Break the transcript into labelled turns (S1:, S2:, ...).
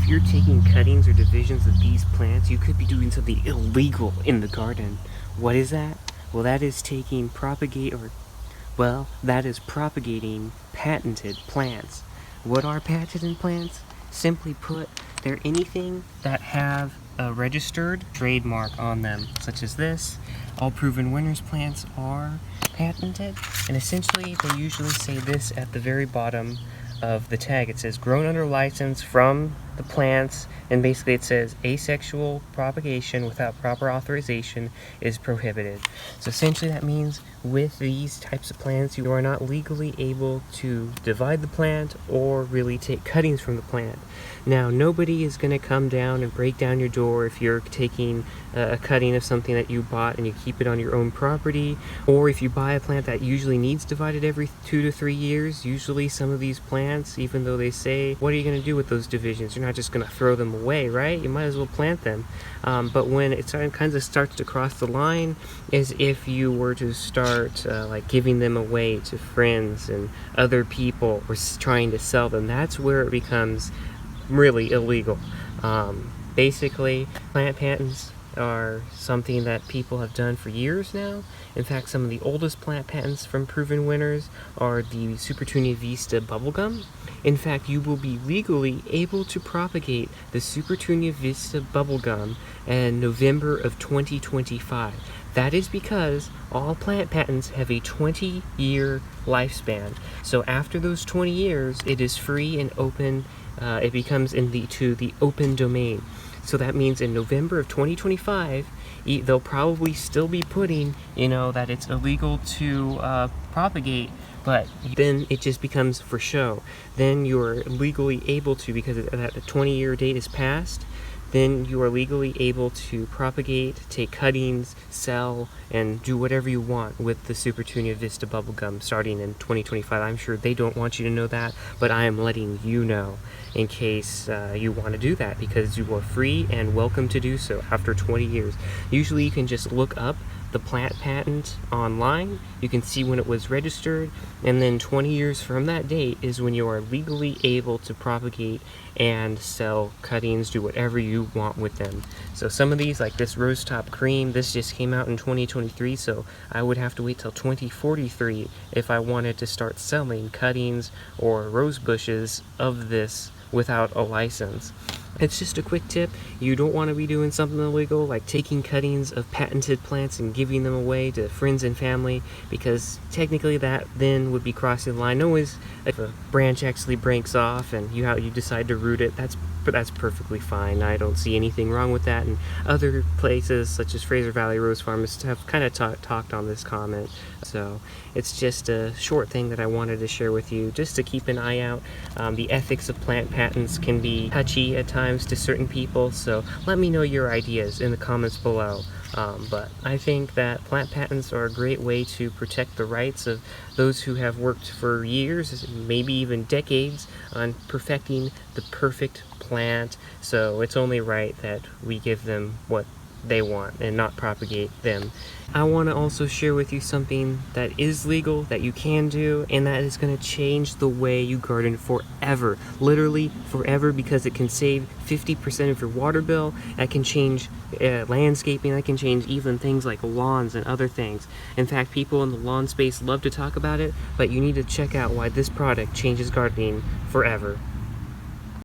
S1: if you're taking cuttings or divisions of these plants, you could be doing something illegal in the garden. What is that? Well, that is that is propagating patented plants. What are patented plants? Simply put, they're anything that have a registered trademark on them, such as this. All Proven Winners plants are patented, and essentially they usually say this at the very bottom of the tag. It says grown under license from the plants, and basically it says asexual propagation without proper authorization is prohibited. So essentially that means with these types of plants you are not legally able to divide the plant or really take cuttings from the plant. Now, nobody is going to come down and break down your door if you're taking a cutting of something that you bought and you keep it on your own property, or if you buy a plant that usually needs divided every 2 to 3 years. Usually some of these plants, even though they say, what are you going to do with those divisions? You're not just going to throw them away, right? You might as well plant them. But when it kind of starts to cross the line, is if you were to start like giving them away to friends and other people or trying to sell them, that's where it becomes really illegal. Basically, plant patents are something that people have done for years now. In fact, some of the oldest plant patents from Proven Winners are the Supertunia Vista bubblegum. In fact, you will be legally able to propagate the Supertunia Vista bubblegum in November of 2025. That is because all plant patents have a 20-year lifespan. So after those 20 years, it is free and open. It becomes to the open domain. So that means in November of 2025, they'll probably still be putting, that it's illegal to propagate, but then it just becomes for show. Then you're legally able to, because that 20-year date is passed, then you are legally able to propagate, take cuttings, sell, and do whatever you want with the Supertunia Vista bubblegum starting in 2025. I'm sure they don't want you to know that, but I am letting you know in case you want to do that, because you are free and welcome to do so after 20 years. Usually you can just look up the plant patent online, you can see when it was registered, and then 20 years from that date is when you are legally able to propagate and sell cuttings, do whatever you want with them. So some of these, like this Rose Top Cream, this just came out in 2023, so I would have to wait till 2043 if I wanted to start selling cuttings or rose bushes of this without a license. It's just a quick tip. You don't want to be doing something illegal like taking cuttings of patented plants and giving them away to friends and family, because technically that then would be crossing the line. Always, if a branch actually breaks off and you decide to root it, that's perfectly fine. I don't see anything wrong with that. And other places such as Fraser Valley Rose Farms have kind of talked on this comment. So it's just a short thing that I wanted to share with you, just to keep an eye out. The ethics of plant patents can be touchy at times to certain people, so let me know your ideas in the comments below. But I think that plant patents are a great way to protect the rights of those who have worked for years, maybe even decades, on perfecting the perfect plant. So it's only right that we give them what they want and not propagate them. I want to also share with you something that is legal, that you can do, and that is going to change the way you garden forever. Literally forever, because it can save 50% of your water bill. That can change landscaping. That can change even things like lawns and other things. In fact, people in the lawn space love to talk about it, but you need to check out why this product changes gardening forever.